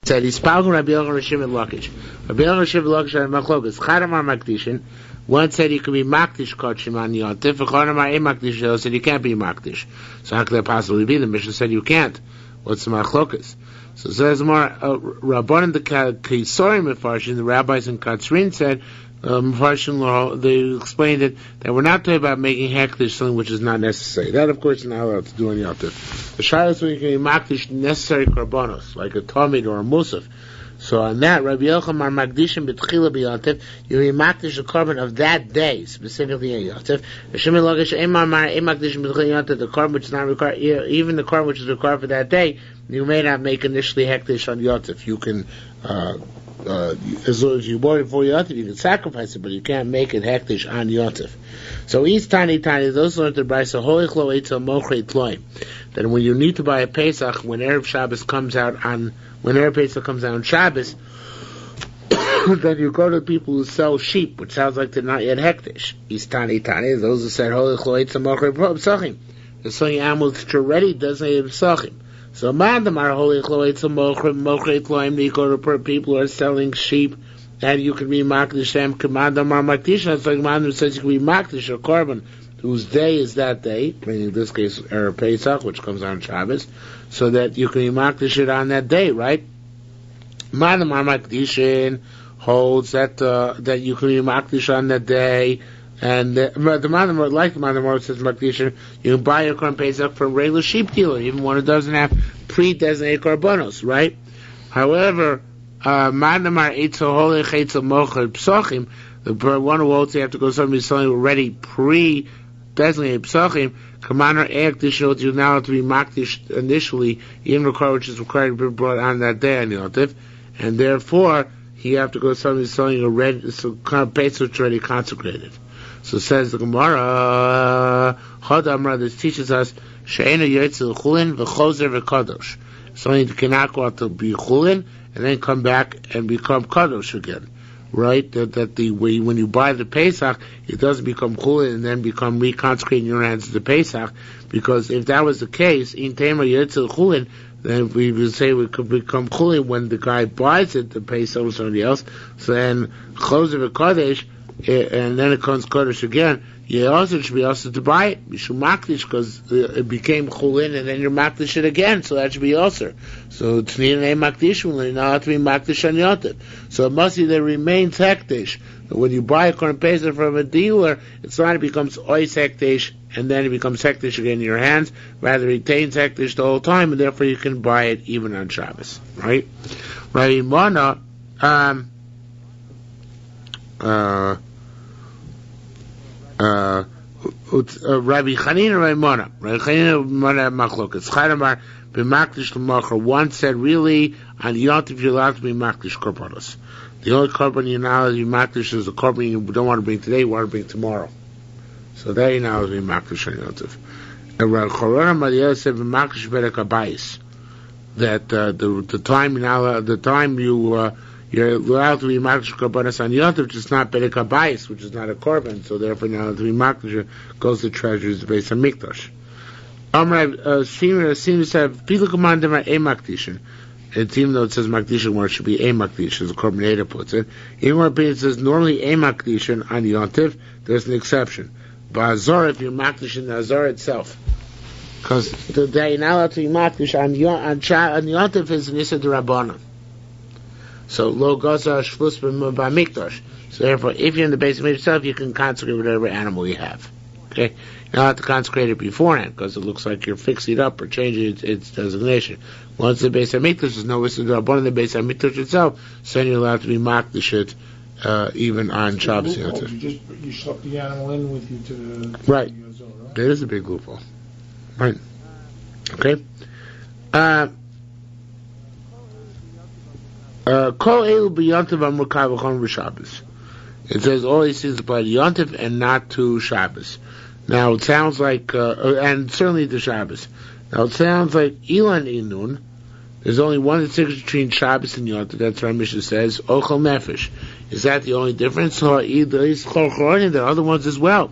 said he's spalgum Rabbi Yochanan Rishim and Lakish. Rabbi Yochanan Rishim and Lakish are machlokas. Chadamar makdishin. One said he could be makdish kachim on yontif. Chadamar a makdish. The other said he can't be makdish. So how could that possibly be? The Mishnah said you can't. What's the machlokas? So it says more. Rabbanan the Kisorim Mefarshin, the rabbis in Katzrin said. They explained it that we're not talking about making hektish something which is not necessary. That, of course, is not allowed to do in Yotif. The shayla is when you can be makdish necessary karbonos, like a tamid or a musaf. So on that, Rabbi Yochanan are makdishim b'tchila b'Yotif. You be makdish the carbon of that day, specifically in Yotif. The carbon which is not required, even the carbon which is required for that day, you may not make initially hektish on Yotif. You can. As long as you bought it for Yotif, you can sacrifice it, but you can't make it hektish on Yotif. So each tiny, those learned the brayso hoichlo eitzah mochrei tloim. That when you need to buy a Pesach, when Erev Shabbos comes out on Shabbos, then you go to people who sell sheep, which sounds like they're not yet hektish. Each tiny, those who said hoichlo eitzah mochrei psachim. They're selling animals which are ready, doesn't have psachim. So mandamar holy chloetza mochrei tloim. You go to people who are selling sheep, and you can be makdish them. Mandamar makdish. It's like mandam says you can be makdish or korban, whose day is that day, meaning in this case Erev Pesach, which comes on Shabbos, so that you can be makdish it on that day, right? Mandamar makdishin holds that that you can be makdish on that day. And the Mandamar, like the Mandamar says Makdishin, you can buy your Korban Pesach from a regular sheep dealer, even one who doesn't have pre-designated Korbanos, right? However, Mandamar Eitzel Holech Eitzel Mocher Psachim, the one who holds you have to go to somebody selling already pre-designated Psachim, Commander Ekdish, you're now to be Makdish initially, even required, which is required to be brought on that day on Yotif, and therefore, you have to go to somebody selling a red, so Korban Pesach which is already consecrated. So says the Gemara, Chodamra, this teaches us, She'ena Yetzel Chulin v'Chozer v'Kadosh. Something that cannot go out to be Chulin and then come back and become Kadosh again, right? That the way when you buy the Pesach, it doesn't become Chulin and then become reconsecrated in your hands to the Pesach, because if that was the case, in Tema Yetzel Chulin, then we would say it could become Chulin when the guy buys it, the Pesach or somebody else. So then Chozer v'Kadosh. And then it comes Kodesh again. You also should be also to buy it. You should makdish because it became chulin, and then you're makdish it again. So that should be also. So it's neither a makdish when you're not allowed to be makdish on yotiv. So it must be there remains hektish. When you buy a Korban Pesach from a dealer, it's not it becomes ois hektish and then it becomes hektish again in your hands. Rather, it retains hektish the whole time, and therefore you can buy it even on Shabbos. Right? Rabbi Mana. Rabbi Chanina Raimona. Rabbi Chanina Raimona Machlokas. Chadamar b'makdish l'macher. One said really on Yontif you're allowed to be makdish korbanos. The only korban you're not allowed to be makdish is the korban you don't want to bring today, you want to bring tomorrow. So that you're not allowed to be makdish on Yontif. And Rabbi Chorona Maria said b'makdish berek habayis. That the time you're not allowed, the time you're allowed to be makdish korbanos on Yontif, which is not berek habayis, which is not a korban, so therefore you're not allowed to be makdish goes to treasures based on mikdash. Siyum said pilu commandem a makdishin. It's even though it says makdishin where it should be a makdishin, as the Korban puts it. Even where it says normally a makdishin on Yontif, there's an exception. But Azor, if you're makdishin the Azor itself, because the day you're not allowed to be makdish on Yontif is an issa d'Rabbanan. So lo gaza shvus b'mikdash. So therefore, if you're in the base of yourself, you can consecrate whatever animal you have. Okay, you don't have to consecrate it beforehand because it looks like you're fixing it up or changing its designation. Once the base of mikdash, there's no issa d'Rabbanan in the base of mikdash itself, so then you're allowed to be makdish it even on Shabbos. You slip the animal in with you to the right. That is a big loophole. Right. Okay. Kol elu b'yontiv amurkav v'chon v'Shabbos. It says all these things apply to Yontiv and not to Shabbos. Now it sounds like, and certainly to Shabbos. Now it sounds like Ilan Inun. There's only one distinction between Shabbos and Yontiv. That's what our Mishnah says. Ochel Nefesh. Is that the only difference? Or there are other ones as well.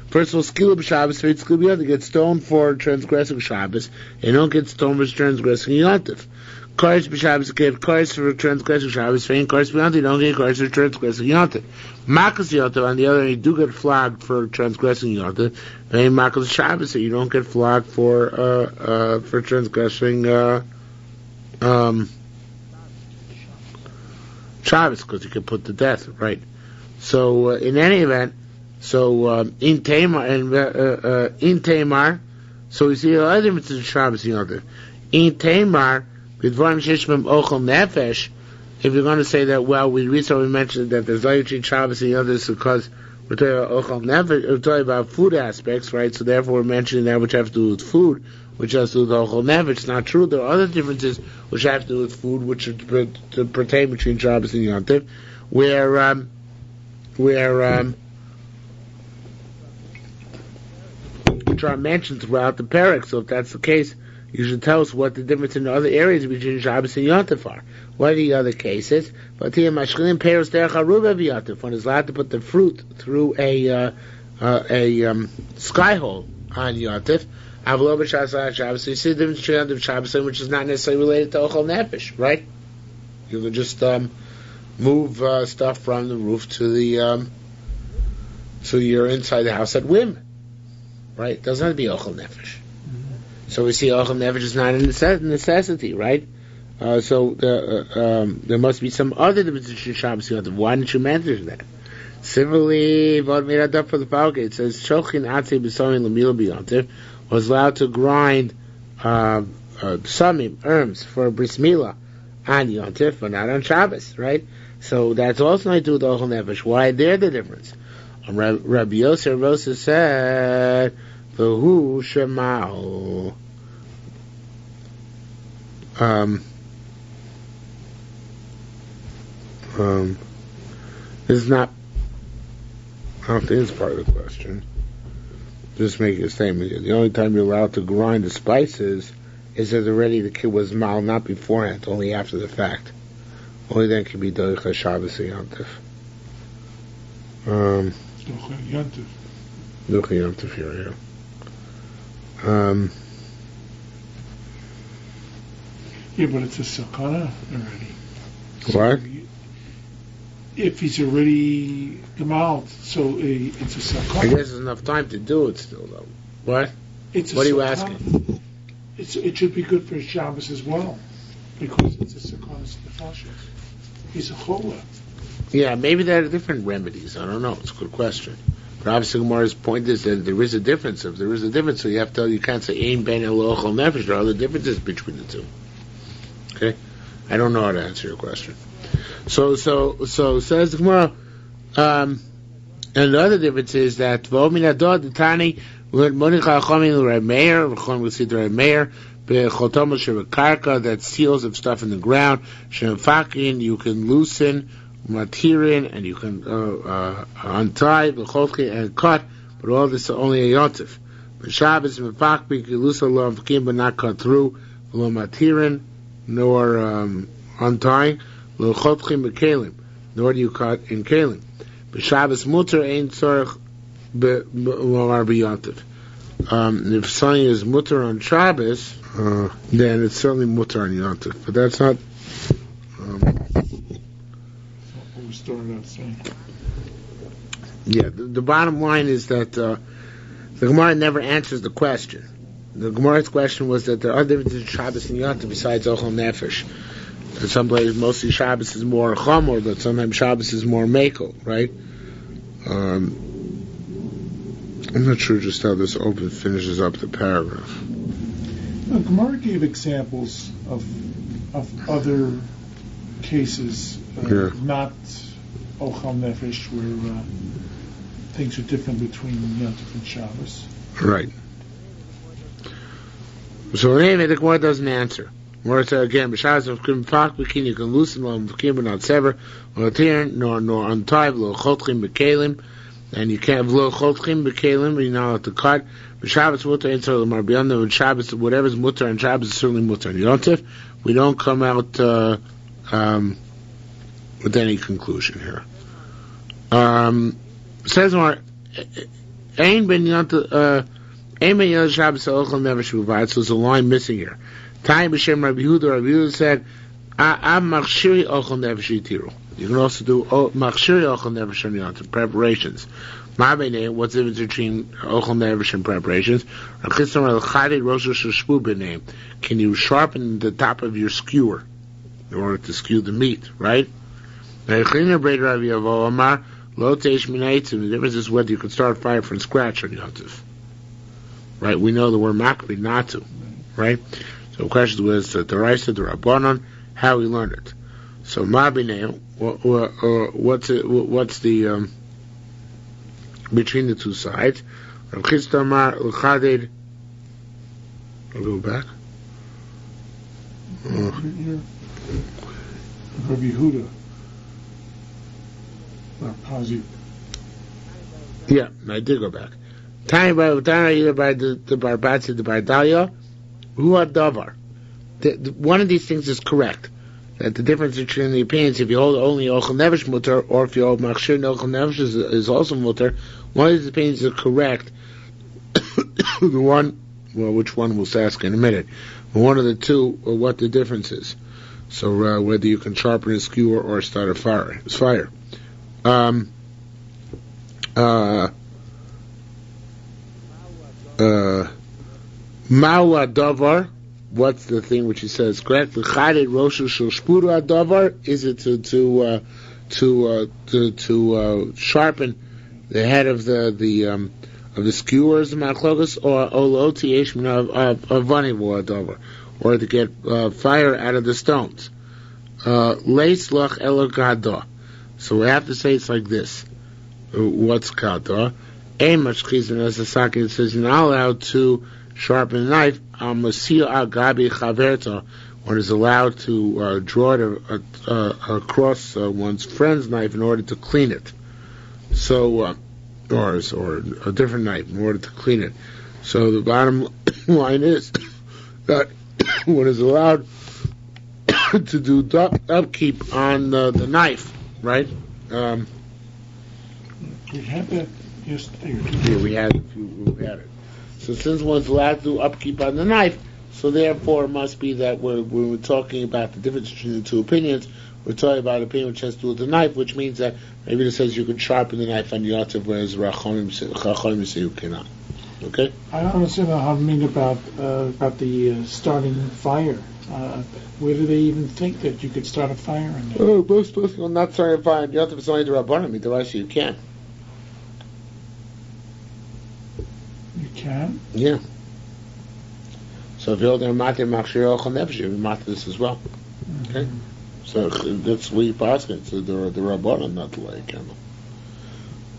First of all, Skilub Shabbos, for Skilub Yontiv, get stoned for transgressing Shabbos, and don't get stoned for transgressing Yontiv. Kars b'Shabbos get kars for transgressing Shabbos. Fein kars b'Yontif, you don't get kars for transgressing Yontif. Makas Yontif, on the other hand, you do get flogged for transgressing Yontif. Fein makas Shabbos, so you don't get flogged for transgressing Shabbos, because you can put to death, right? So in any event, in Tamar, so we see a lot of differences in Shabbos and Yontif. In Tamar, b'dvarim sheshmem ochel nefesh, if you're going to say that, well, we recently mentioned that there's light between Shabbos and Yontif because we're talking about ochel nefesh, we're talking about food aspects, right? So therefore we're mentioning that which have to do with food, which has to do with ochel nefesh. It's not true. There are other differences which have to do with food, which pertain between Shabbos and Yontif, which are mentioned throughout the parak. So if that's the case, you should tell us what the difference in the other areas between Shabbos and Yontif are. What are the other cases? When it's allowed to put the fruit through a sky hole on Yontif, so you see the difference between Yontif Shabbos, which is not necessarily related to Ochel Nefesh, right? You can just move stuff from the roof to the so you're inside the house at whim, right? It doesn't have to be Ochel Nefesh. So we see Ochel Nefesh is not a necessity, right? So there must be some other difference between Shabbos and Yontif. Why didn't you mention that? Similarly, Vod Miradab for the Palke, it says Shochin Atzei B'Samim L'Mila B'Yontif was allowed to grind Samim, herbs, for Bris Milah on Yontif, but not on Shabbos, right? So that's also not to do with Ochel Nefesh. Why there the difference? Rabbi Yosef Rosa said, V'hu Shema'u. This is not, I don't think it's part of the question. Just making a statement here. The only time you're allowed to grind the spices is that already the kid was mal, not beforehand, only after the fact. Only then can be Doicha Shabbos and Yontif. Doicha Yontif here, yeah, but it's a sakana already. What? If he's already come out, so it's a sakana. I guess there's enough time to do it still, though. What? It's what are you asking? It should be good for Shabbos as well, because it's a sakana nefashos. He's a chola. Yeah, maybe there are different remedies. I don't know. It's a good question. But obviously, Gemara's point is that there is a difference. If there is a difference, so you have to. You can't say ein ben el ochel nefesh. There are other differences between the two. Okay, I don't know how to answer your question. So says the Gemara. And the other difference is that v'ominadod the tani learned chachamim l'Reb Meir. V'chon we see the Reb Meir bechotom shebekarka, that seals of stuff in the ground. Shemefakin, you can loosen. Matirin, and you can untie the chotchi and cut, but all this is only a yotif. But Shabbos mefakbi kilusa lo mfakim, but not cut through. Lo matirin, nor untying. Lo chotchi mekalim, nor do you cut in kalim. But Shabbos muter ain't tzorich lo yotif. If something is muter on Shabbos, then it's certainly muter on yotif. But that's not. Yeah, the bottom line is that the Gemara never answers the question. The Gemara's question was that there are differences in Shabbos and Yontif besides Ochel Nefesh. In some places, mostly Shabbos is more Chamor, but sometimes Shabbos is more Meko, right? I'm not sure just how this finishes up the paragraph. The Gemara gave examples of other cases, not Ochel Nefesh, where things are different between Yontif and Shabbos. Right. So anyway, the Gemara doesn't answer. Gemara says again, b'Shabbos of Kim Pak B'Kin, you can loosen lo Mfakim but not sever, or nor untie lo Chotchim B'Kelim, and you can't lo Chotchim B'Kelim, you're not allowed to cut. B'Shabbos mutar ain't so l'mar b'yonda, and Shabbos, whatever's mutar on Shabbos is certainly mutar on Yontif. We don't come out with any conclusion here. Says more, Ein ben Yontif Shabbos Ochel Nefesh B'Vayit, so there's a line missing here. Time b'shem Rabbi Yehuda said, I'm machshiri ochel nefesh yitiru. You can also do machshiri ochel nefesh on Yontif, preparations. Ma b'nei, what's the difference between ochel nefesh and preparations? Can you sharpen the top of your skewer in order to skew the meat, right? The difference is whether you can start fire from scratch on Yontif. Right? We know that we're makbid not to. Right? So the question was the Raisa, the Rabbanon, how we learned it. So Mabineh, what's the between the two sides? I'll go back. Rabbi Yehuda. Yeah, I did go back. Time by the Barbatzi, the Bardalia, who are Davar. One of these things is correct. That the difference between the opinions, if you hold only Ochel Nefesh Mutter, or if you hold Machshir Ochel Nefesh is also Mutter, one of these opinions is correct. The one, well, which one we'll ask in a minute. But one of the two, what the difference is. So whether you can sharpen a skewer or start a fire. It's fire. Mawa Davar, what's the thing which he says correct? The Chadid Rosh HaShanah Davar, is it to sharpen the head of the skewers of Machlokas, or Oloti Eshmin of Vanivu Davar, or to get fire out of the stones? Leis Lach Elokada. So we have to say it's like this. What's kata? A much chizan as the Saki, it says you're not allowed to sharpen a knife. Masir agabi chaverta, one is allowed to draw it across one's friend's knife in order to clean it. So, or a different knife in order to clean it. So the bottom line is that one is allowed to do upkeep on the knife, right? We had that yesterday. Yeah, we had it. So since one's allowed to do upkeep on the knife, so therefore it must be that when we're talking about the difference between the two opinions, we're talking about an opinion which has to do with the knife, which means that maybe it says you can sharpen the knife on Yontif, whereas Rachonim say you cannot. Okay? I don't understand how I mean about the starting fire. Where do they even think that you could start a fire in there? Oh, most people not starting a fire on Yontif is only the Rabbanim. The rest you can. You can? Yeah. So if you're holding a matir machshir ochel nefesh, you matir this as well. Okay? Mm-hmm. So that's what you're asking. So the Rabbanim not to light a candle.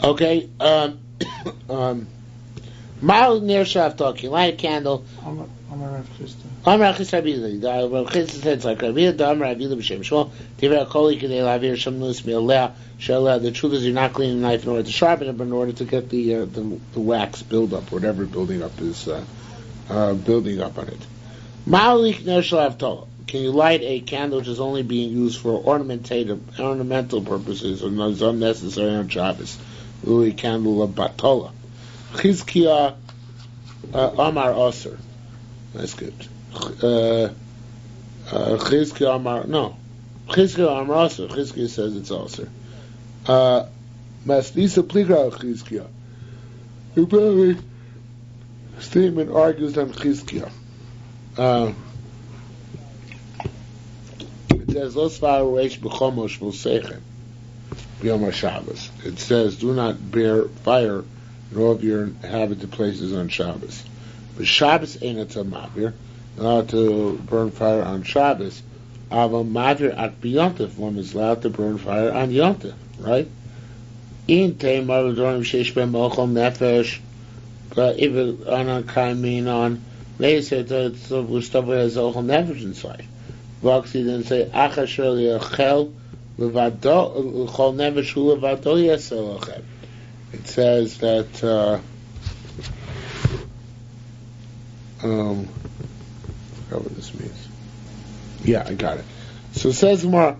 Okay. Mal ner shav talking. Light a candle. I'm a Rav Chisda. I'm Rav Chisda Rabbi. Rav Chisda said it's like Rabbi Adam, Rabbi Yehuda b'shem Shmuel. Tiver koli k'dei lavir shamnus mi'aleh shaleh. The truth is you're not cleaning the knife in order to sharpen it, but in order to get the wax build up, whatever building up is building up on it. Mal ner shav talking. Can you light a candle which is only being used for ornamental purposes or is unnecessary on Shabbos? A candle of batola. Chizkiah Amar Aser. That's good. Chizkiah Amar Amar Aser. Chizkiah says it's Aser. Masnisa Pligra Chizkiah. Apparently, statement argues on Chizkiah. It says, "Lo svar reish b'chomosh v'sechem b'yom Shabbos." It says, "Do not bear fire in all of your inhabited places on Shabbos." But Shabbos ain't a mavir. Allowed to burn fire on Shabbos. Ava mavir at b'yontif. One is allowed to burn fire on Yontif, right? In teimar l'dorim sheish ben mochel nefesh. But if it on kaimin on, they say that stuff has ochel nefesh inside. Voxy then say achasher liachel levado l'chol nefesh hu levado yesel lachem. It says that I forgot what this means. Yeah, I got it. So it says more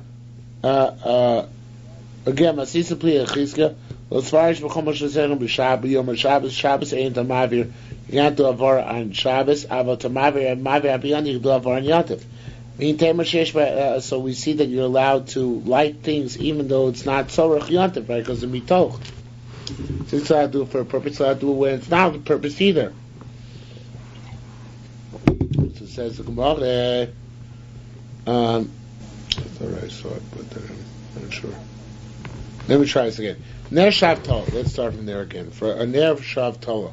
again, Masisa Pli Echizka, As far as B'chol Moshe Sechem B'Shabbos, Yom HaShabbos, Shabbos ain't a Mavir. You can't do Avar on Shabbos. Avot a Mavir, and Mavir Abiyani, you can do Avar on Yontif. So we see that you're allowed to light things even though it's not Tzorach Yontif, right? Because of Mitoch. So it's allowed to do it for a purpose, it's allowed to do it when it's not a purpose either. So it says the Gemara, I thought I saw it, but I'm not sure. Let me try this again. Ner Shav Tola. Let's start from there again. For a Ner Shav Tola,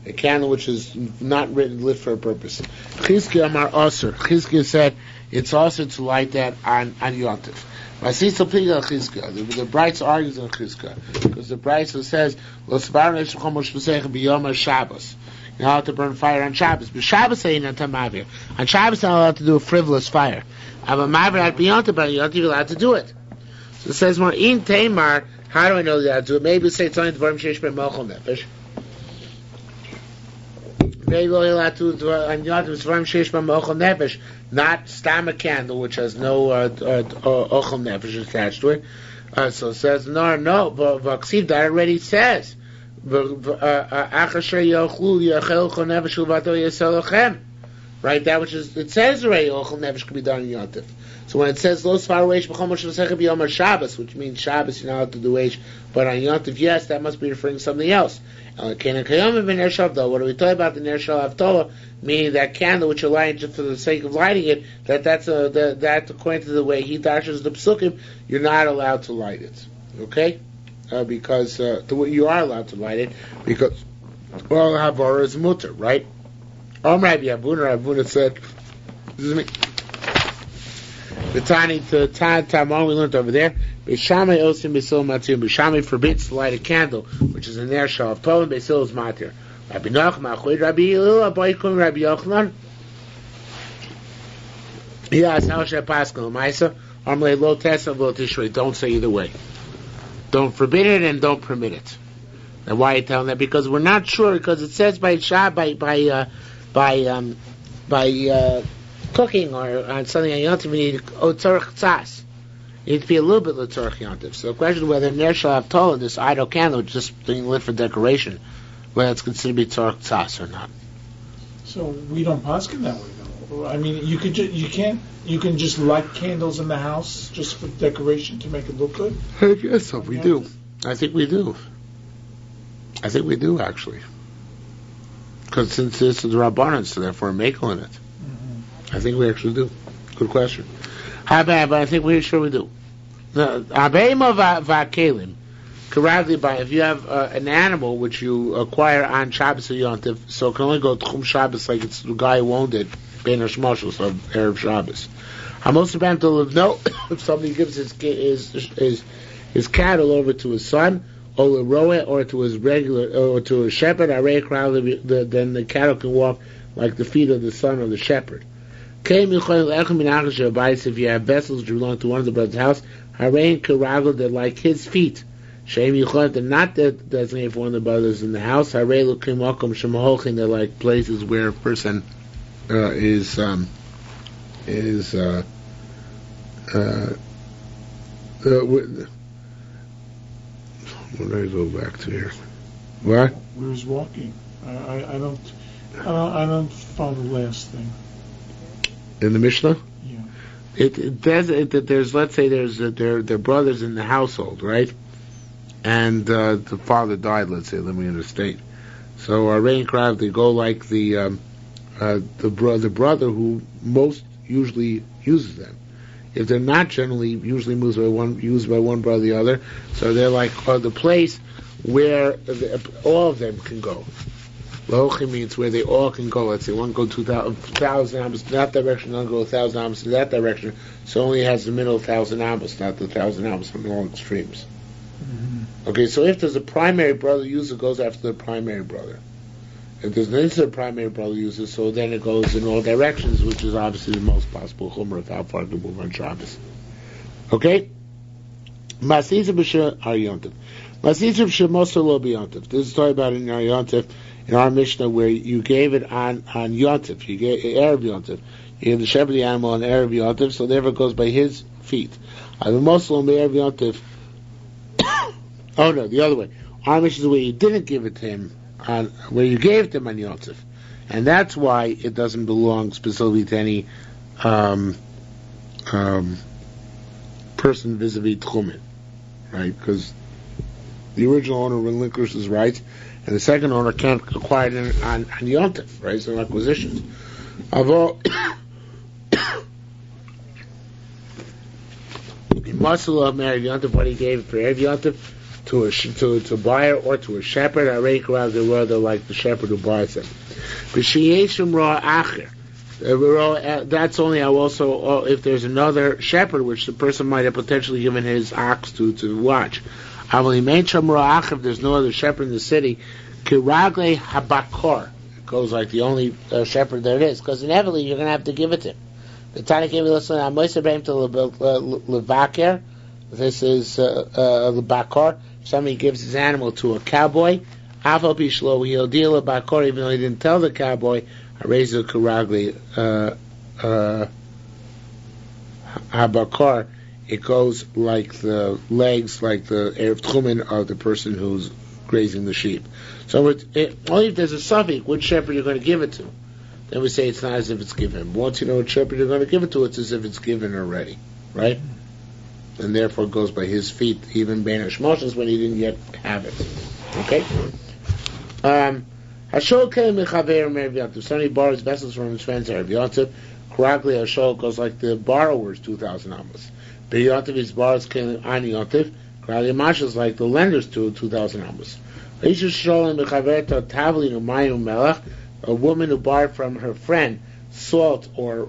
a candle which is not lit for a purpose. Chizkiah Amar Aser. Chizkiah said it's also to light that on Yontif. The Brights argues on Chizkiah because the Brights says Shabbos. You're not allowed to burn fire on Shabbos, but Shabbos ain't on Tamavir. On Shabbos, you're not allowed to do a frivolous fire. I'm a Mavir at Yontif, but you're allowed to do it. So it says more in Tamar. How do I know that I do it? Maybe say it's only Dvarim Sheish Ben Mochel Nefesh. Maybe only allowed to do on Yontif Dvarim Sheish Ben Mochel Nefesh, not stam a candle which has no Ochel Nefesh attached to it. So it says no, but Vaksiv that already says. Right, that which is it says already Ochel Nefesh can be done in Yontif. So when it says Los Far Weish B'chol Moshe Sechem B'Yom Shabbos, which means Shabbos you're not allowed to do Weish, but on Yontif, yes, that must be referring to something else. What are we talking about the Ner Shel Havdalah? Meaning that candle which you're lighting just for the sake of lighting it, that's according to the way he dashes the psukim, you're not allowed to light it. Okay? Because you are allowed to light it because well Havara is mutter, right? Rabbi Abuna said, this is me. The Tani to Tamon we learned over there. Beishamai osim beisil matir. Beishamai forbids to light a candle, which is a ner shel tov, and beisil is matir. Rabbi Nachman, Rabbi Hillel, Abaykum, Rabbi Yochanan. He asked how should I pass on Maisa? Armlei lo tesa lo tishrei. Don't say either way. Don't forbid it and don't permit it. And why are you telling that? Because we're not sure. Because it says by cooking or on something on Yontif, you need Tzorach Tzas. You need to be a little bit Tzorach Yontif. So the question is whether Ner Shel Havdalah, this idle candle, just being lit for decoration, whether it's considered to be Tzorach Tzas or not. So we don't paskin that way, though. I mean, you can just light candles in the house just for decoration to make it look good. I guess so. We do. I think we do. Actually, because since this is the Rabbanan, so therefore making it. I think we actually do. Good question. But I think we're sure we do. If you have an animal which you acquire on Shabbos or Yontif, so it can only go Tchum Shabbos like it's the guy who owned it, Ben Hashmoshel, so Erev Shabbos. If somebody gives his cattle over to his son, or to his regular, or to a shepherd, then the cattle can walk like the feet of the son of the shepherd. If you have vessels which belong to one of the brothers' house, they're like his feet. They're not designated for one of the brothers in the house. They're like places where a person is. What did I go back to here? What? Where's walking? I don't follow the last thing. In the Mishnah? Yeah. It there's, let's say they're brothers in the household, right? And the father died, let's say, let me understate. So Rain Krav, they go like the brother who most usually uses them. If they're not generally usually used by one brother or the other, so they're like the place where all of them can go. Lochi means where they all can go. Let's say one go 2,000 amos in that direction, one go 1,000 amos in that direction. So only has the middle 1,000 amos, not the 1,000 amos from all extremes. Mm-hmm. Okay, so if there's a primary brother user, goes after the primary brother. If there's an instant primary brother user, so then it goes in all directions, which is obviously the most possible chumrah of how far to move on Shabbos. Okay? Masisa b'shir ar yontif. Masisa b'shir moser lo b'yontif. This is a story about in our yontif, in our Mishnah, where you gave it on yontif. You gave Erev yontif. You gave the shepherd the animal on Erev yontif, so therefore it goes by his feet. The moser lo Erev yontif. Oh no, the other way. Amish is where you didn't give it to him, where you gave it to him on Yontif. And that's why it doesn't belong specifically to any person vis-a-vis Tchumen, right? Because the original owner relinquished his rights, and the second owner can't acquire it on Yontif, right? So acquisitions. Although he must have married Yontif what he gave for Erev Yontif to a buyer or to a shepherd. I rake around the world like the shepherd who buys them. B'sheyeshim ra acher. That's only also if there's another shepherd which the person might have potentially given his ox to watch. If there's no other shepherd in the city, kiragle habakor. It goes like the only shepherd there is, because inevitably you're going to have to give it to him. The Tana gave me listen. Levaker. This is lebakor. Somebody gives his animal to a cowboy. Afal bishlo, he'll deal a bakor even though he didn't tell the cowboy. Arezu karagli habakor. It goes like the legs, like the erev tchumen of the person who's grazing the sheep. So only if there's a suffix, which shepherd you're going to give it to, then we say it's not as if it's given. Once you know what shepherd you're going to give it to, it's as if it's given already, right? And therefore it goes by his feet, even banish motions when he didn't yet have it. Okay? Hashol came mechaver Erev Yontif. Somebody borrows vessels from his friends Erev Yontif. Correctly, Hashol goes like the borrower's 2,000 amos. B'Yontif, his borrows came on Yontif. Correctly, Mash is like the lender's 2,000 amos. A woman who borrowed from her friend salt or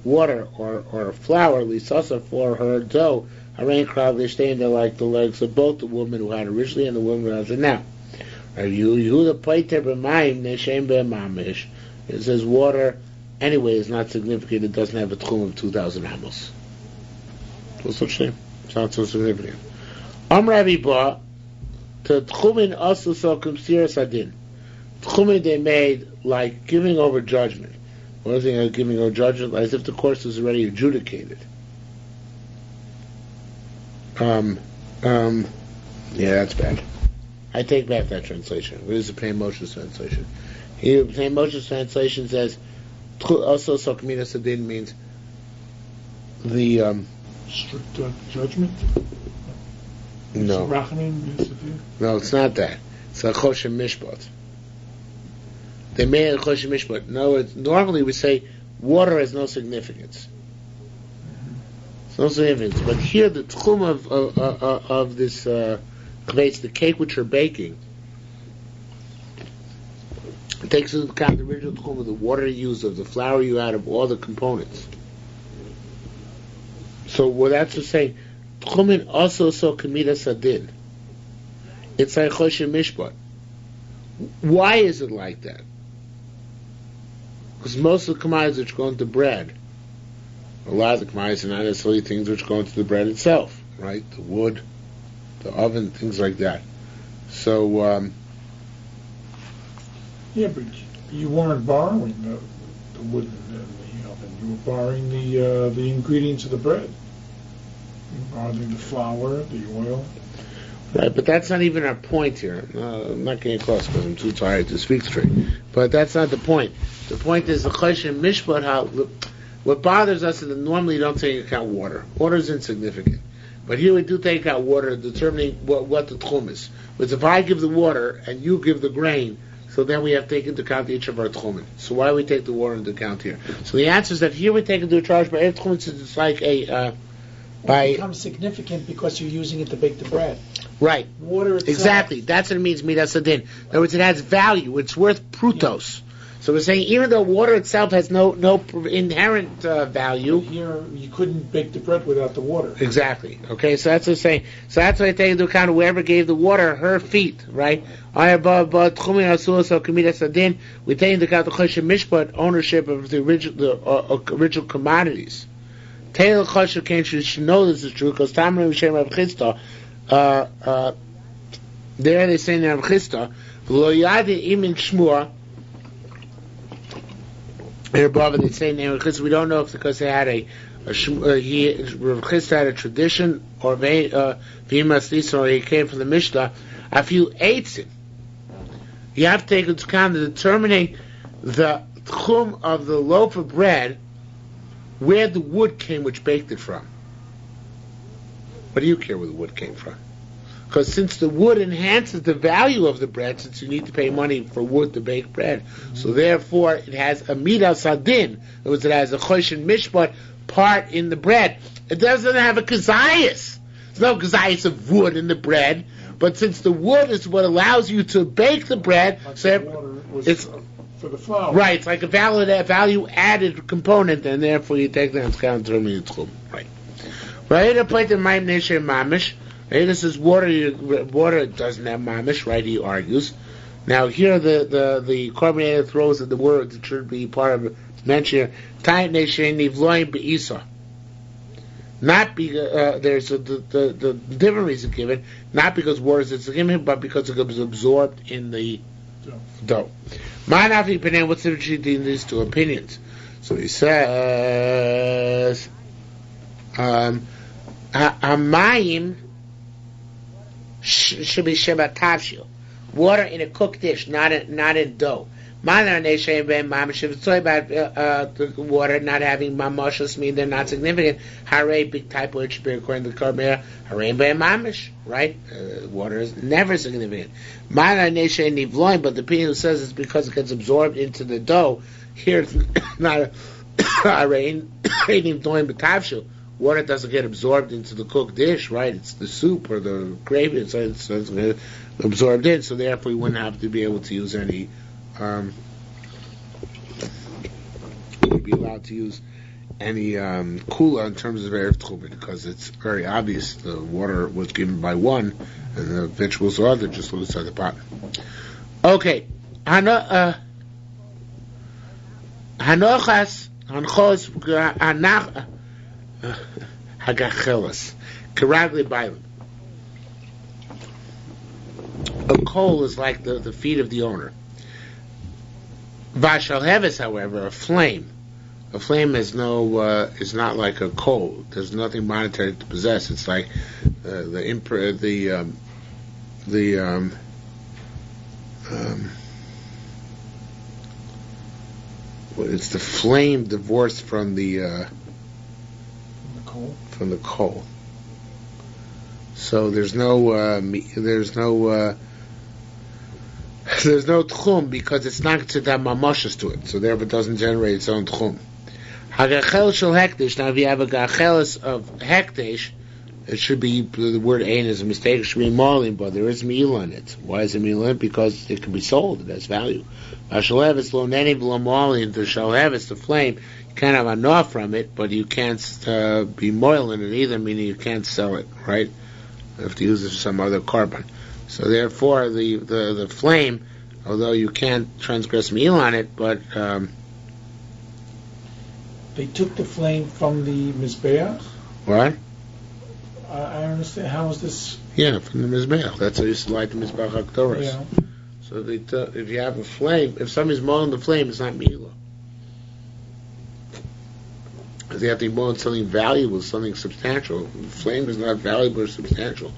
water or flour, lisasa for her dough. Harain crowd they stay in there like the legs of both the woman who had originally and the woman who has it now. It says water anyway is not significant. It doesn't have a tchum of 2,000 amos. No such thing. It's not so significant. Rabbi Ba to tchumin also so kumsir sadin. Tchumin they made like giving over judgment. One thing like giving over judgment as if the course was already adjudicated. Yeah, that's bad. I take back that translation. What is the Pnei Moshe's translation? Here, Pnei Moshe's translation says also so kamina sadin means the strict judgment. No, it's not that. It's a choshen mishpat. They made a choshen mishpat. No, normally we say water has no significance. It's no significance. But here the tchum of this creates the cake which you're baking. It takes into account the original tchum of the water you use, of the flour you add, of all the components. So what that's to say, tchumin also so kamida sadin. It's like choshen mishpat. Why is it like that? Because most of the commodities which go into bread, a lot of the commodities are not necessarily things which go into the bread itself, right? The wood, the oven, things like that. So, yeah, but you weren't borrowing the wood and the oven. You were borrowing the ingredients of the bread. You were borrowing the flour, the oil. Right, but that's not even our point here. I'm not getting across because I'm too tired to speak straight. But that's not the point. The point is the choshen mishpat. What bothers us is that normally you don't take into account water. Water is insignificant. But here we do take out water, determining what the tchum is. But if I give the water and you give the grain, so then we have to take into account each of our tchumen. So why do we take the water into account here? So the answer is that here we take into charge by every tchumen, since it's like it becomes significant because you're using it to bake the bread. Right. Water itself. Exactly. That's what it means, midas adin. In other words, it has value. It's worth prutos. Yeah. So we're saying even though water itself has no inherent value. But here, you couldn't bake the bread without the water. Exactly. Okay, so that's what I'm saying. So that's why I take into account whoever gave the water, her feet, right? We take into account the choshen mishpat, ownership of the original commodities. Taylor Choshen should know this is true because Tamar Mishem Rav Chisda. There they say in Rav Chisda, "Lo yadi imin shmua." Here above they say in Rav Chisda, we don't know if because they had a Rav Chisda had a tradition, or Vimas Lisa, or he came from the Mishnah. If you ate it, you have to take into account the determining the tchum of the loaf of bread, where the wood came which baked it from. What do you care where the wood came from? Because since the wood enhances the value of the bread, since you need to pay money for wood to bake bread, so therefore it has a midas adin. In other words, it has a choshen mishpat part in the bread. It doesn't have a kazayas. There's no kazayas of wood in the bread, but since the wood is what allows you to bake the bread, so it's for the flour. Right, it's like a value added component, and therefore you take that into account in tchum. Right. Right, a plate of ma'im nesher mamish. Right, this is water. Water doesn't have mamish. Right, he argues. Now here the carbonator throws in the word that should be part of mention. Ta'it nesher nivloim beisa. Not because there's the different reason given, not because water is given, but because it was absorbed in the dough. What's the difference between these two opinions? So he says, Hamayim should be shebatavshu. Water in a cooked dish, not in dough. If it's about the water not having mamashas, mean they're not significant. Hare big type which be according to the Karmera. Hare mamish, right? Water is never significant. But the opinion who says it's because it gets absorbed into the dough. Here it's not water doesn't get absorbed into the cooked dish, right? It's the soup or the gravy, so it's absorbed in. So therefore, we wouldn't have to be able to use any. Would be allowed to use any kula in terms of erev tchuma because it's very obvious the water was given by one and the vegetables are other, just look inside the pot. Okay, hanochas hagachelas karagli bailim. A coal is like the feet of the owner. Vashal heves, however, a flame. A flame is is not like a coal. There's nothing monetary to possess. It's like it's the flame divorced from the coal. So there's no tchum because it's not to have mamashas to it, so therefore it doesn't generate its own tchum. Hagachel shel hekdesh. Now, if you have a gachelis of hekdesh, it should be the word "ein" is a mistake. It should be molim, but there is meal on it. Why is it meal on it? Because it can be sold. It has value. Shalheves lo neni v'lo molim. The shalheves, the flame, you can't have enough from it, but you can't be moil in it either. Meaning you can't sell it. Right? You have to use it for some other carbon. So therefore, the flame, although you can't transgress meal on it, but they took the flame from the mizbeach. What? I understand. How is this? Yeah, from the mizbeach. That's how you used to light the mizbeach haktoros. Yeah. So if you have a flame, if somebody's mowing the flame, it's not meila. Because you have to be mowing something valuable, something substantial. The flame is not valuable or substantial.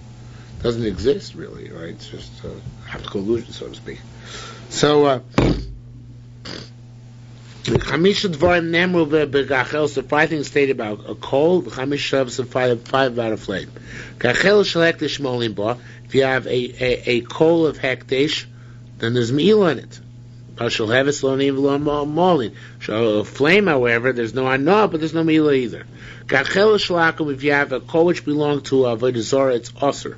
Doesn't exist really, right? It's just optical illusion, so to speak. So, the 5 things stated about a coal, the 5 about a flame. If you have a coal of hekdesh, then there's meal in it. A flame, however, there's no anah, but there's no meal either. If you have a coal which belongs to avodah zarah, it's osir.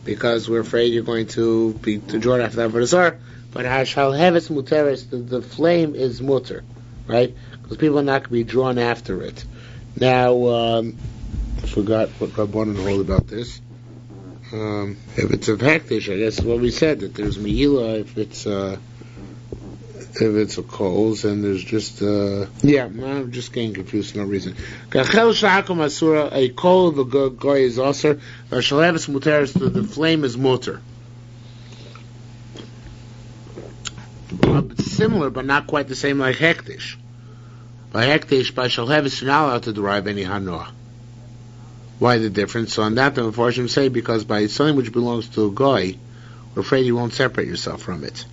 Because we're afraid you're going to be drawn after that avodah zarah. But hashal heves muteres, the flame is muter, right? Because people are not going to be drawn after it. Now, I forgot what Rabbanan hold about this. If it's a hekdesh, I guess what we said, that there's meila if it's a coals, and there's just I'm just getting confused for no reason. Kachel shakum asura, a coal of a goy is aser. Hashal heves muteres, the flame is muter. Similar, but not quite the same like hekdesh. By hekdesh, by shalhevis, you're not allowed to derive any hanoah. Why the difference? So on that, the Mepharshim say, because by something which belongs to a goy, we're afraid you won't separate yourself from it.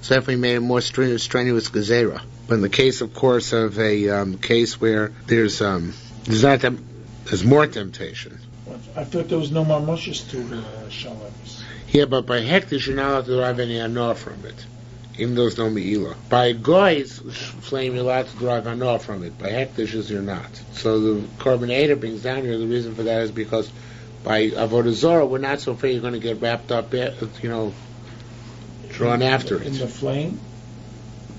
So therefore, we made a more strenuous gezerah. But in the case, of course, of a case where there's more temptation. I thought there was no mamushes to shalevis. Yeah, but by hektish, you're not allowed to derive any hanoah from it, even though there's no me'ilah. By goy's flame, you're allowed to derive hanoah from it. By hektish, you're not. So the Korban Eder brings down here, the reason for that is because by Avodah Zorah, we're not so afraid you're going to get wrapped up, drawn after it. In the flame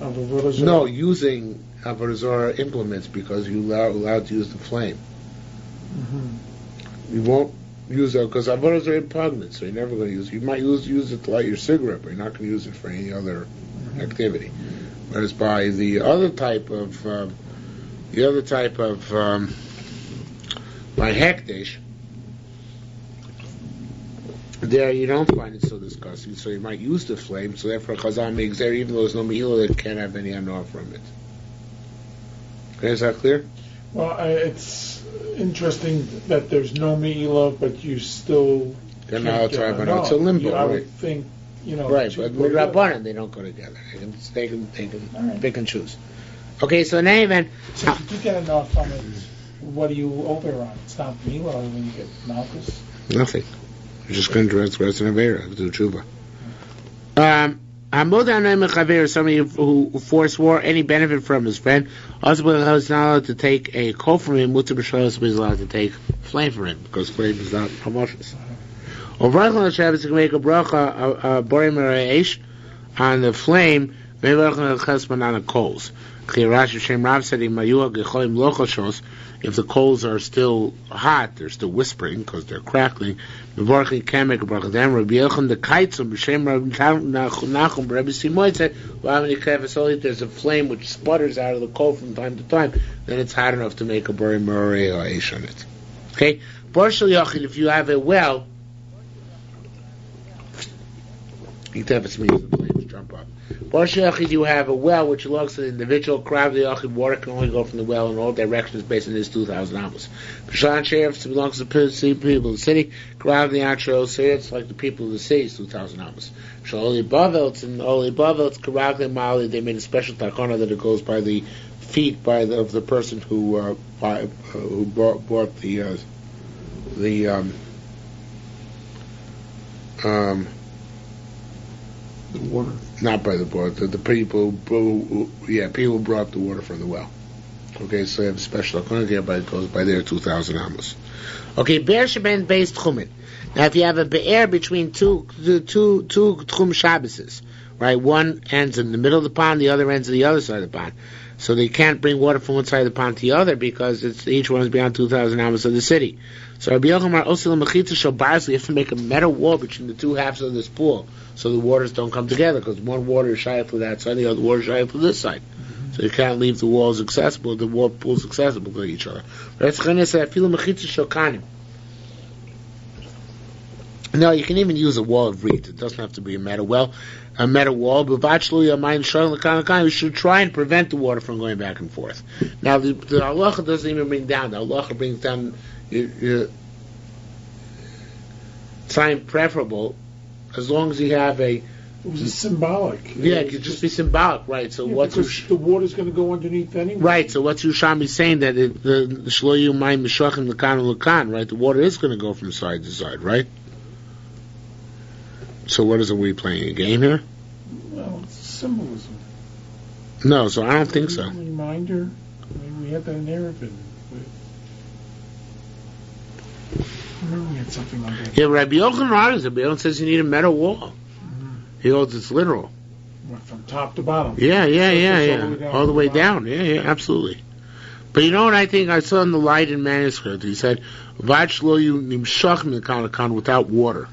of Avodah Zorah? No, using Avodah Zorah implements, because you're allowed to use the flame. Mm-hmm. You won't use it, because Avodah Zorah is repugnant, so you're never going to use it. You might use it to light your cigarette, but you're not going to use it for any other activity. Whereas by the other type of by hekdesh, there you don't find it so disgusting, so you might use the flame, so therefore Chazal makes there, even though there's no me'ilah, that can't have any hanoah from it. Okay, is that clear? Well, it's interesting that there's no me'ilah, but you still They're not allowed to have hanoah. It's a limbo, I right? would think, right, but with Rabbanan, they don't go together. They can pick and choose. Okay, so in any event... So if you do get enough from it, what do you over on? It's not me'ilah when you get malchus? Nothing. You're just going to transgress an avera, do tshuva. Somebody who forswore any benefit from his friend, also is not allowed to take a coal from him, Mutzah b'shlos, but he's allowed to take flame from him, because flame is not promotions. Over Shabbos, you can make a bracha, borim reish, on the flame, maybe on the coals. Rashi Shem Rav said, if the coals are still hot, they're still whispering because they're crackling. Can make a bracha. Then Rabbi Yochanan the Kaitzum B'Shem Rabbi Nachum Rabbi Simoy said, only if there's a flame which sputters out of the coal from time to time, then it's hot enough to make a borim or eish on it. Okay, Barshal Yochid, if you have a well, you have a sneeze, the flames jump up. Barshal Yochid, you have a well which belongs to the individual. Crowd the Yochid, water can only go from the well in all directions based on this 2,000 amos. B'Shan Sheriff belongs to the people of the city. Crowd the Antro, so it's like the people of the city is 2,000 amos. Shaloli Bavelts and Oli Bavelts, Karag the Mali, they made a special takana that it goes by the feet of the person who bought the water. Not by the board. The people who brought the water from the well. Okay, so they have a special account, but it goes by their 2,000 amos. Okay, be'er sheben based chumin. Now, if you have a be'er between two tchum Shabbases, right? One ends in the middle of the pond, the other ends on the other side of the pond. So they can't bring water from one side of the pond to the other because each one is beyond 2,000 amos of the city. So Rabbi Yochanan also you have to make a metal wall between the two halves of this pool, so the waters don't come together, because one water is shy to that side, the other water is shy to this side. Mm-hmm. So you can't leave the walls accessible, the wall pools accessible to each other. No, you can even use a wall of reeds. It doesn't have to be a metal well. A metal wall, but you should try and prevent the water from going back and forth. Now, the halacha doesn't even bring down. The halacha brings down time preferable as long as you have a... It was symbolic. Yeah, it could just be symbolic, right? So what's the water's going to go underneath anyway. Right. So what's Yerushalmi saying that the shloyu mayim mishachim l'kan, right? The water is going to go from side to side, right? So what is it? We playing a game here? Well, it's symbolism. No, so I don't think so. Reminder. I mean, we had that in Erevin. I remember we had something like that. Yeah, Rabbi Yochanan says you need a metal wall. Mm-hmm. He holds it's literal. What, from top to bottom? Yeah. All the way down. Yeah, absolutely. But you know what I think? I saw in the Leiden manuscript, he said, Vachloyu nimshachim l'kan without water.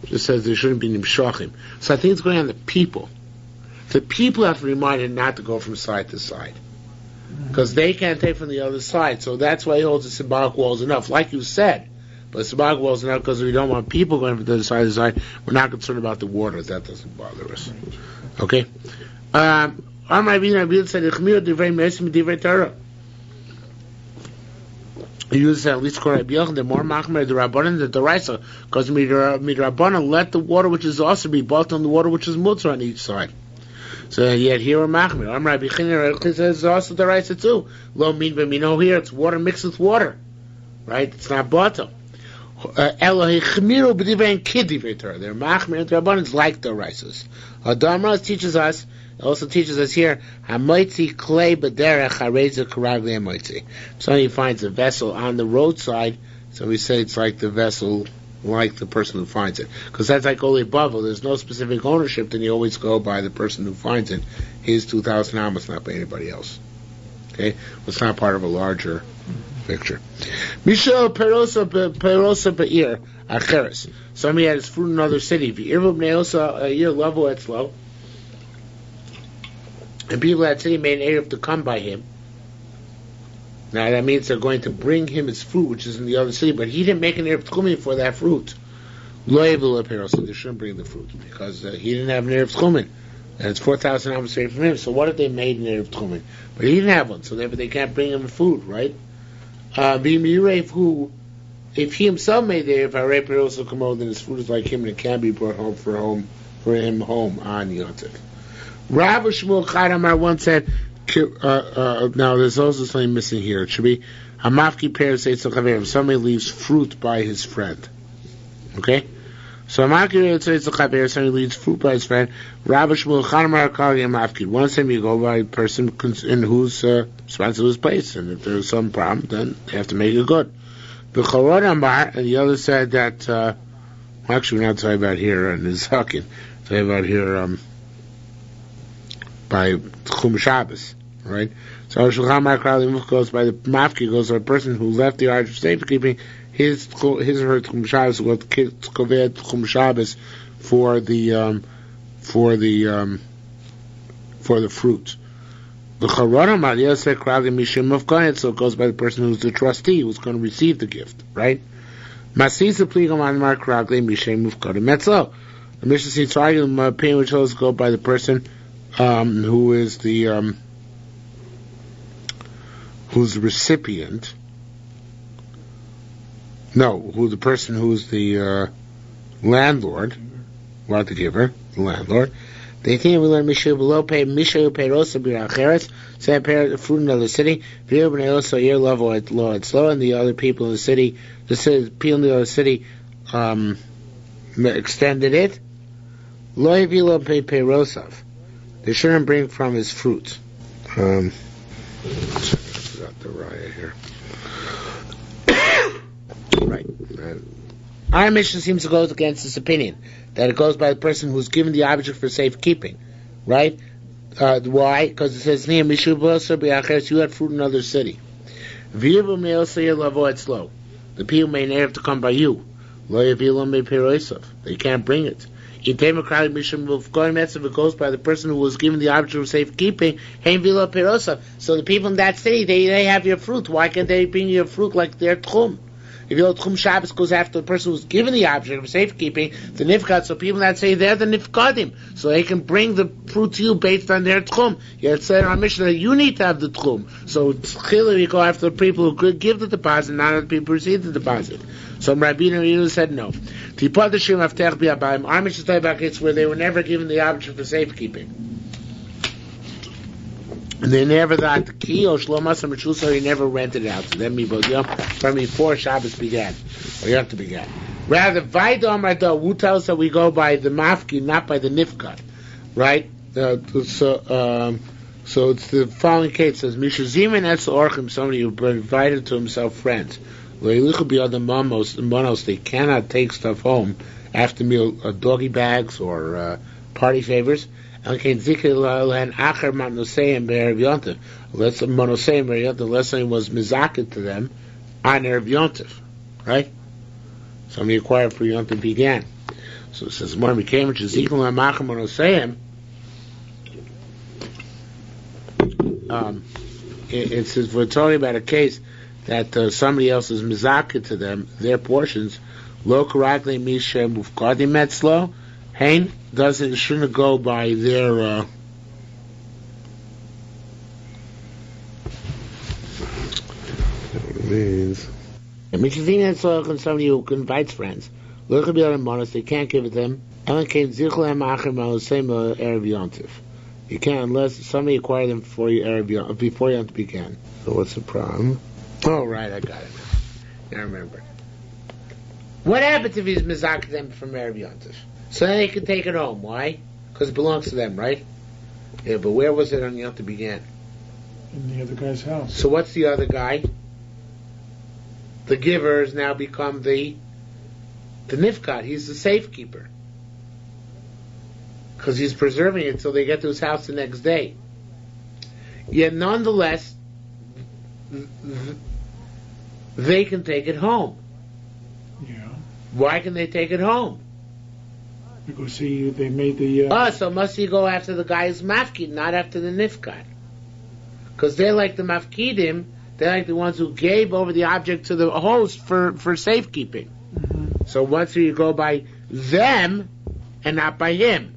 Just says there shouldn't be nimshachim. So I think it's going on the people. The people have to be reminded not to go from side to side. Because they can't take from the other side. So that's why he holds the symbolic wall is enough. Like you said, but the symbolic wall is enough because we don't want people going from the other side to side. We're not concerned about the water. That doesn't bother us. Okay? Amar Vilna said, "Chmir divrei mesim divrei Torah." He uses at least Korah B'Yochanan, the more machmer the Rabbanan the Deraisa, because Midrabanan let the water which is also be bought on the water which is mutzah on each side. So yet here we're machmer. Amar Rabbi Chinin says also Deraisa too. Lo min b'mino here it's water mixed with water, right? It's not bottle. Elohi chmiru b'divrei and kid divrei Torah. They're machmer and Rabbanan like Deraisas. Adamras teaches us. Also teaches us here, Hamoitzi klei b'derech hareza karagli hamoitzi. Somebody finds a vessel on the roadside, so we say it's like the vessel, like the person who finds it. Because that's like Oli Bavel, there's no specific ownership, then you always go by the person who finds it. His 2,000 amas, not by anybody else. Okay? Well, it's not part of a larger picture. Mishel perosa be'ir acheres. Somebody had his fruit in another city. V'irvu b'nei osa a level etzlo. And people at city made an Erev to come by him. Now that means they're going to bring him his fruit, which is in the other city, but he didn't make an Erev Tchumen for that fruit. Lo yevlu leperos, so they shouldn't bring the fruit, because he didn't have an Erev Tchumen. And it's 4,000 amos away from him, so what if they made an Erev Tchumen? But he didn't have one, so therefore they can't bring him food, right? If he himself made the Erev, Harei peros l'kamod, then his fruit is like him, and it can be brought home for him home on Yontif. Rav Shmuel Chadamar once said, now there's also something missing here. It should be Hamafki Peres Eitzel Chaverim. Somebody leaves fruit by his friend. Okay? So Hamafki Peres Eitzel Chaverim, somebody leaves fruit by his friend. Rav Shmuel Chadamar Kali Hamafki. One time you go by a person in whose responsible his place, and if there's some problem, then they have to make it good. The Chorod Amar, and the other said that, actually we're not talking about here in Nizakin. We're talking about here, by Chum Shabbos, right? So Shulchan Aruch goes by the mafki, goes by a person who left the arch of safekeeping. His or her Chum Shabbos will covet Chum Shabbos for the fruit. The Charon Maria said Kragim Mishim of Konet, so it goes by the person who's the trustee who's going to receive the gift, right? Masisa Pligam Anmar Kragim Mishim of Konet Metzlo. The Mishnah seems to argue my opinion, which also go by the person who is the who's the recipient? No, who the person who's the landlord, not the giver, the landlord. They think we learn Mishayu below pay Mishayu pay Rosa Biracheres, say the fruit in the city, Vio Bnei Osa year level at law and slow, and the other people in the city, people in the other city extended it. Lo Vilo pay Rosav. They shouldn't bring from his fruit. I forgot the raya here. Right. Our mission seems to go against this opinion, that it goes by the person who's given the object for safekeeping. Right? Why? Because it says, you had fruit in another city. The people may never have to come by you. They can't bring it. If it goes by the person who was given the object of safekeeping, so the people in that city, they have your fruit. Why can't they bring your fruit like their tchum? If your tchum Shabbos goes after the person who's given the object of safekeeping, the nifkad, so people in that city, they're the nifkadim, so they can bring the fruit to you based on their tchum. Yet it said in our mission that you need to have the tchum. So clearly we go after the people who could give the deposit, not the people who receive the deposit. So Rabbeinu said no. Our mission is talking about cases where they were never given the object for safekeeping. And they never got the key, or Shlomas or so he never rented it out to them from before Shabbos began, or Yom Tov began. Rather, Vaidom Rado, who tells us that we go by the mafki, not by the nifkad, right? So it's the following case. It says, Mishazimin es orchim, somebody who invited to himself friends. They cannot take stuff home after meal, doggy bags or party favors. Unless something was mizaket to them on Erev Yontif, right? Somebody acquired for Yontif began. So it says, more became which is equal to Macham Monoseim. It says, we're talking about a case that somebody else is mizaket to them, their portions. Lo karakle mishem ufkadim etzlo. Hain shouldn't go by their means. It means somebody who invites friends. Look at the other monos, they can't give it them. You can't unless somebody acquired them before you have to begin. So what's the problem? Oh, right, I got it now. I remember. What happens if he's mizak them from Erev Yontif? So then they can take it home. Why? Because it belongs to them, right? Yeah, but where was it on Yontif began? In the other guy's house. So what's the other guy? The giver has now become the nifkat. He's the safekeeper. Because he's preserving it until they get to his house the next day. Yet nonetheless, they can take it home. Yeah. Why can they take it home? Because they made the... so must he go after the guy who's mafkid, not after the nifkat? Because they're like the mafkidim, they're like the ones who gave over the object to the host for safekeeping. Mm-hmm. So once you go by them and not by him.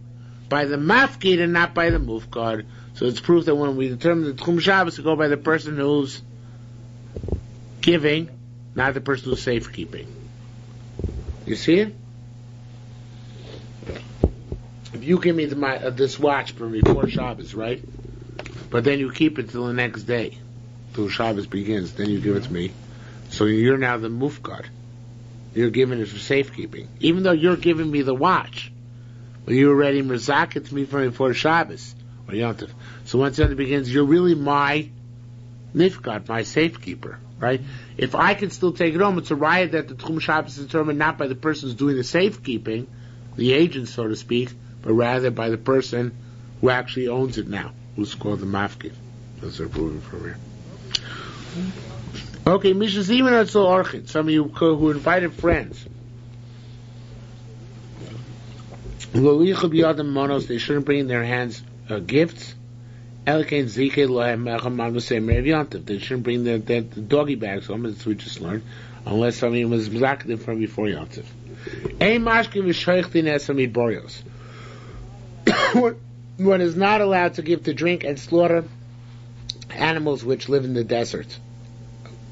By the mafkid and not by the mufkad. So it's proof that when we determine the Tchum Shabbos, to go by the person who's giving, not the person who's safekeeping. You see it? If you give me this watch for before Shabbos, right? But then you keep it till the next day, till Shabbos begins, then you give it to me. So you're now the mufkad. You're giving it for safekeeping. Even though you're giving me the watch. Well, you already mezak it to me from before Shabbos or Yontif. So once Yontif begins, you're really my nifkat, my safekeeper, right? If I can still take it home, it's a riot that the Tchum Shabbos is determined not by the person who's doing the safekeeping, the agent, so to speak, but rather by the person who actually owns it now, who's called the mafkid. That's our proving from here. Okay, Misha Siyum and Rosh, some of you who invited friends. They shouldn't bring in their hands gifts. They shouldn't bring the doggy bags home, as we just learned, unless somebody was mizaked from before Yontif. One is not allowed to give to drink and slaughter animals which live in the desert.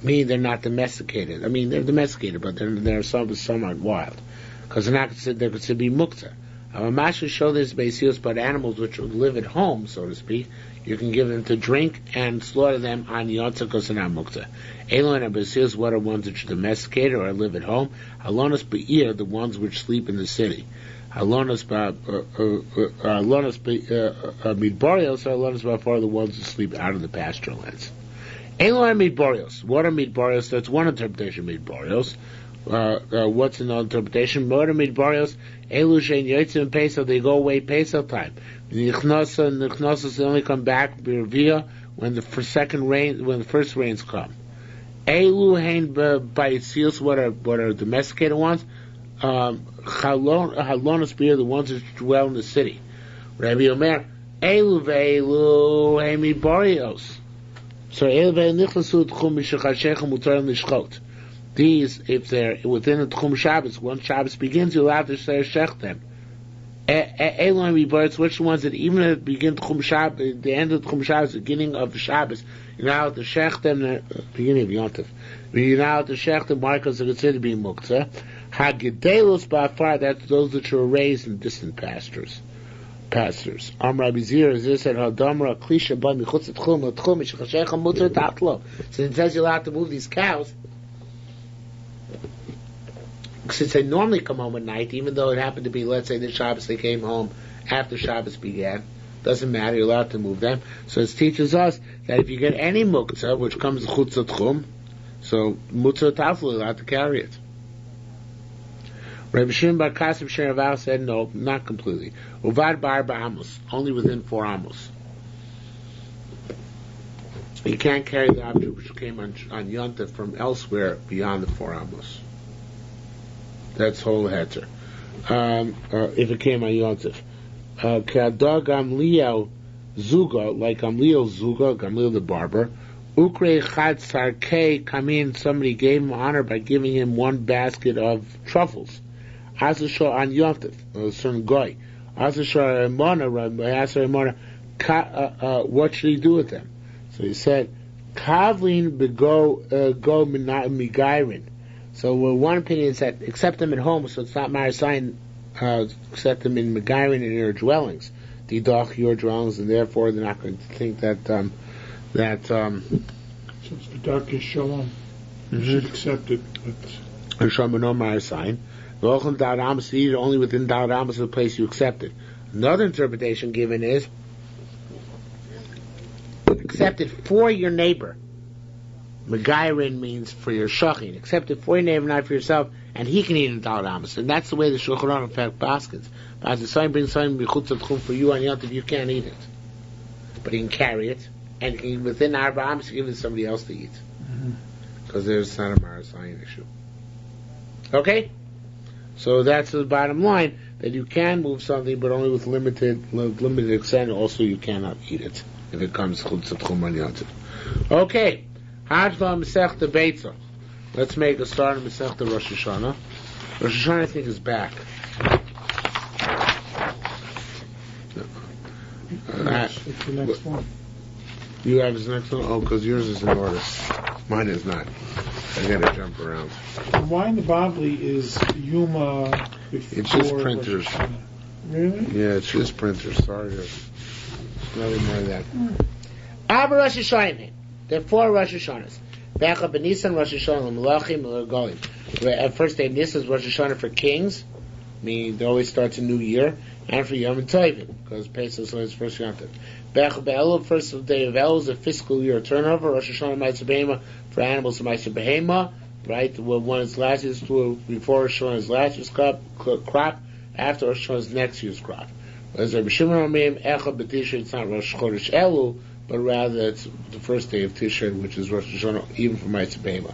Meaning they're not domesticated. I mean, they're domesticated, but they're somewhat wild. Because they're considered to be mukta. Masha show this basis, but animals which live at home, so to speak, you can give them to drink and slaughter them on Yotza because they're not mukta. Elon and basis, what are ones which are domesticated or live at home? Alonas be'ir, the ones which sleep in the city. Alonas midborios, alonas ba'far, the ones who sleep out of the pasture lands. Elon midborios. What are midborios? That's one interpretation. Midborios. What's another interpretation? Motor midbarios, elu shein yotzim Pesach, they go away Pesach time. Nichnosa, they only come back b'revia when the first rains come. Elu hein ba'itzios, what are domesticated ones? Halonos beer, the ones that dwell in the city. Rabbi Omer, elu ve'elu hein midbarios. So elu ve'nichlasu tchum mishachashechem mutar nishchot. These, if they're within the Tchum Shabbos, once Shabbos begins, you're allowed to say shech them. Elon rebarts, which ones that even at the beginning of Tchum Shabbos, the end of Tchum Shabbos, the beginning of Shabbos, you're not allowed to shech them, beginning of Yontif. You're not allowed to shech them, why? Because they're considered to be muktzah. Hagedelos ba'afar, that's those that are raised in distant pastures. Am Rabbi Zir, as this said, Hadamra, Klisha, Ba, Michutz, Tchum, Tchum, Mishachashechem, Mutzah, Tatlo. So it says you're allowed to move these cows, since they normally come home at night, even though it happened to be, let's say, the Shabbos, they came home after Shabbos began, doesn't matter, you're allowed to move them. So it teaches us that if you get any muktzah, which comes chutz tchum, so mutzah tafel, you're allowed to carry it. Rabbi Shimon bar Kasim Sheraval said, no, not completely. Uvad bar ba'amos, only within 4 amos. You can't carry the object which came on Yontif from elsewhere beyond the 4 amos. That's whole heter. If it came on Yontif. K'adar Gamliel Zuga, like Gamliel Zuga, Gamliel the barber, Ukre Chad Sarkei Kamin, somebody gave him honor by giving him 1 basket of truffles. Asashor on Yontif, a certain guy. Asashor Emona, what should he do with them? So he said, Kavlin go migairin. So one opinion is that accept them at home, so it's not Marasayan, accept them in Megairin in their dwellings. Didach your dwellings, and therefore they're not going to think that So it's V'darkei Shalom. You should accept it. Shalom no Marasayan. V'ochem Da'at Amos, eat it only within Da'at Amos, the place you accept it. Another interpretation given is accept it for your neighbor. Megairin means for your shachin. Accept it for your neighbor, not for yourself, and he can eat in Da'at Amos. And that's the way the Shulchan Aruch in fact baskets. But if someone brings something b'chutz l'tchum for you on Yontif, you can't eat it. But he can carry it, and he can, within Arba Amos, give it to somebody else to eat. Because there's not a Marasayan issue. Okay? So that's the bottom line, that you can move something, but only with limited extent. Also, you cannot eat it if it comes chutz l'tchum on Yontif. Okay. Hadva Masechta Beitza. Let's make a start on Masechta Rosh HaShanah. Rosh HaShanah, I think, is back. It's the next one. You have his next one? Oh, because yours is in order. Mine is not. I gotta jump around. Why in the Bavli is Yuma before? It's just printers. Really? Yeah, it's just printers. Sorry. Nothing more than that. Abba Rosh HaShanah. There are 4 Rosh Hashanahs. Be'echad b'Nisan Rosh Hashanah l'Melachim l'Golim. At first day of Nisan is Rosh Hashanah for kings, meaning it always starts a new year, and for Yom Tovim, because Pesach is first Yom Tov. Be'echad b'Elul, first day of Elul is a fiscal year turnover. Rosh Hashanah Ma'aser Behema for animals, Ma'aser Behema, right? When it's last year's before Rosh Hashanah's last year's crop, after Rosh Hashanah's next year's crop. As Rabbi Shimon Omeim, Echad b'Tishrei, it's not Rosh Chodesh Elul, but rather it's the first day of Tishrei, which is Rosh Hashanah, even for Ma'aser Behema.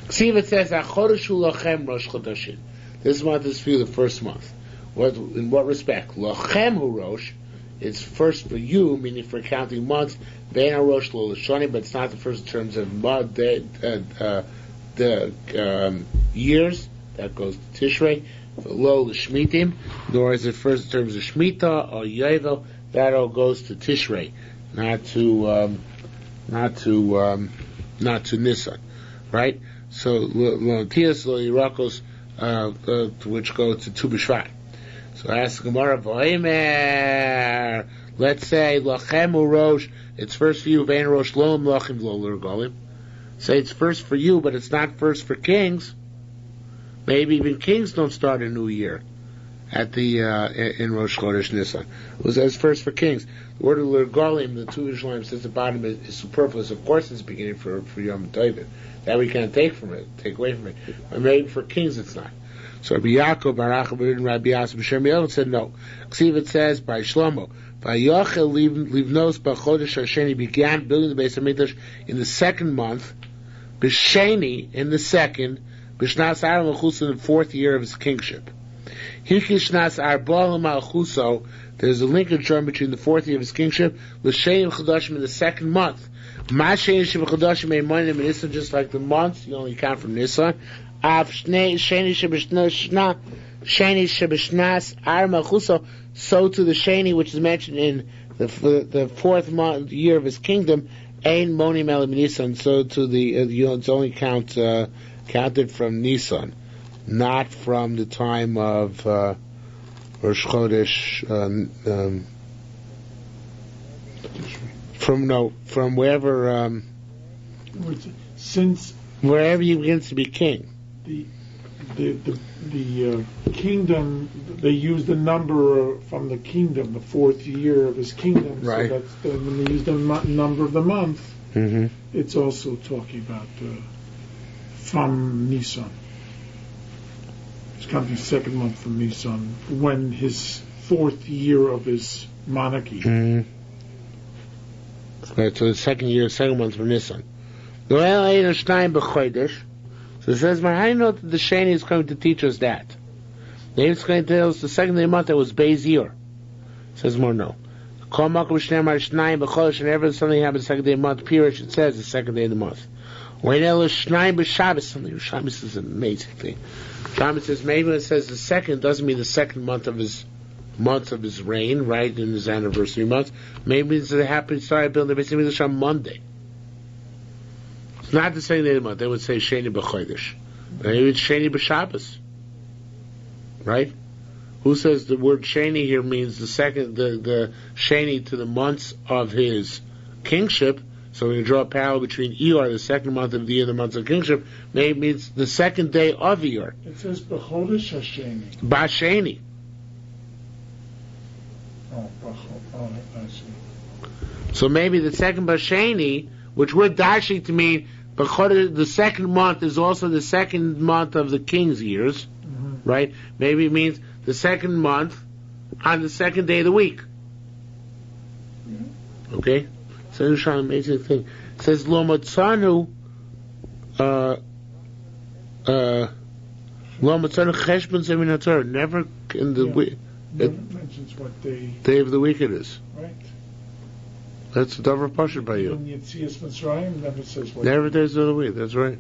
Ksiva says, "Achodeshu lachem Rosh Chodeshim." This month is for you, the first month. In what respect? Lachem hu Rosh. It's first for you, meaning for counting months. Vein Rosh lo Lashoni, but it's not the first in terms of the years. That goes to Tishrei. Lo Lashmitim, nor is it first in terms of Shemitah or Yovel. That all goes to Tishrei. Not to Nisan, right? So Lotias Lo Yirakos, which go to Tu B'Shvat. So ask Gemara, V'Omer. Let's say Lachem Rosh. It's first for you. Vein Rosh Lo Lachim Lo L'Regalim. Say it's first for you, but it's not first for kings. Maybe even kings don't start a new year at the in Rosh Chodesh Nisan. It was as first for kings. The word of L'Regalim, the 2 Yerushalmi says the bottom is superfluous. Of course, it's beginning for Yom Tovim. That we can't take away from it. But maybe for kings, it's not. So Rabbi Yaakov Barach and Rabbi Yasser B'Shem Yoel said no. See, it says by Shlomo, Vayachel Livnos B'Chodesh Hasheni, began building the Beis Hamikdash in the second month. B'Sheni in the second. B'Shnas Aram Malchuso in the 4th year of his kingship. Hikishnas Arba'al Malchuso. There's a linkage term between the 4th year of his kingship, L'Sheni Chadashim in the second month. Ma'Sheni Sheb'Chadashim Eimonim in Nisan, just like the months, you only count from Nisan. Av Sheni Sheb'Shnas Ar Malchuso, so to the Sheni, which is mentioned in the 4th month, year of his kingdom, Ein Monim Elim Nisan, so to the, it's only counted from Nisan, not from the time of, Rosh Chodesh, from wherever, since wherever he begins to be king. The kingdom, they use the number from the kingdom, the 4th year of his kingdom. Right. So that's when they use the number of the month. Mm-hmm. It's also talking about from Nisan. It's counting the second month from Nisan, when his 4th year of his monarchy. Mm-hmm. Right, so the second month from Nisan. So it says, how do you know that the Sheni is coming to teach us that? Maybe it's going to tell us the second day of the month that was Beis Year. It says more no. Whenever something happens the second day of the month, period, it says the second day of the month. Something Yerushalmi says an amazing thing. Yerushalmi says maybe when it says the second, it doesn't mean the second month of his reign, right, in his anniversary month. Maybe it's started building the Beis Hamikdash on Monday. It's not the second day of the month. They would say Sheni b'Chodesh. Maybe it's Sheni b'Shabbos. Right? Who says the word Sheni here means the second, the Sheni to the months of his kingship? So when you draw a parallel between Iyar, the second month of the year, the months of kingship, maybe it means the second day of Iyar. It says b'Chodesh Hasheni. Basheni. Oh, I see. So maybe the second Basheni, which we're dashing to mean, the second month is also the second month of the king's years, right? Maybe it means the second month on the second day of the week. Okay? So it's an amazing thing. It says, Lo Matzanu Cheshbon Zemin HaTorah. Never in the week. It mentions what day of the week it is. Right. That's a Dover Pasha by you. When Yetzias Mitzrayim, never says what. Never days of the week. That's right.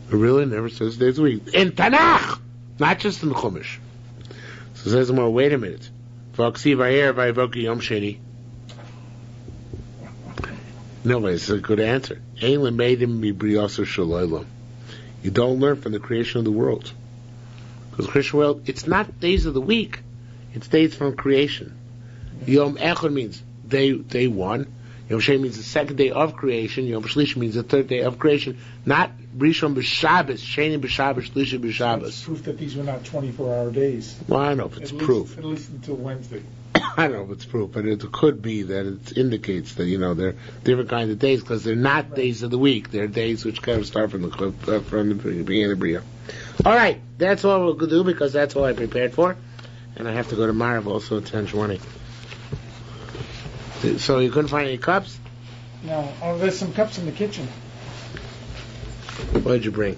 It really never says days of the week in Tanakh, not just in Chumash. So it says more. Wait a minute. V'aksiv ayer v'ayvoki yom sheni. No, but it's a good answer. Ein lemeidim mibriyaser shalaylam. You don't learn from the creation of the world. Because creation world, it's not days of the week. It's days from creation. Yom Echad means day one. Yom Sheni means the second day of creation. Yom Shlishi means the third day of creation. Not Rishon b'Shabbos, Sheni b'Shabbos, Shlishi b'Shabbos. That's proof that these were not 24-hour days. Well, I don't know if it's proof. At least until Wednesday. I don't know if it's proof, but it could be that it indicates that, they're different kinds of days because they're not days of the week. They're days which kind of start from the beginning of the Bria. All right, that's all we'll do because that's all I prepared for. And I have to go to Marav also at 10:20. So you couldn't find any cups? No. Oh, there's some cups in the kitchen. What did you bring?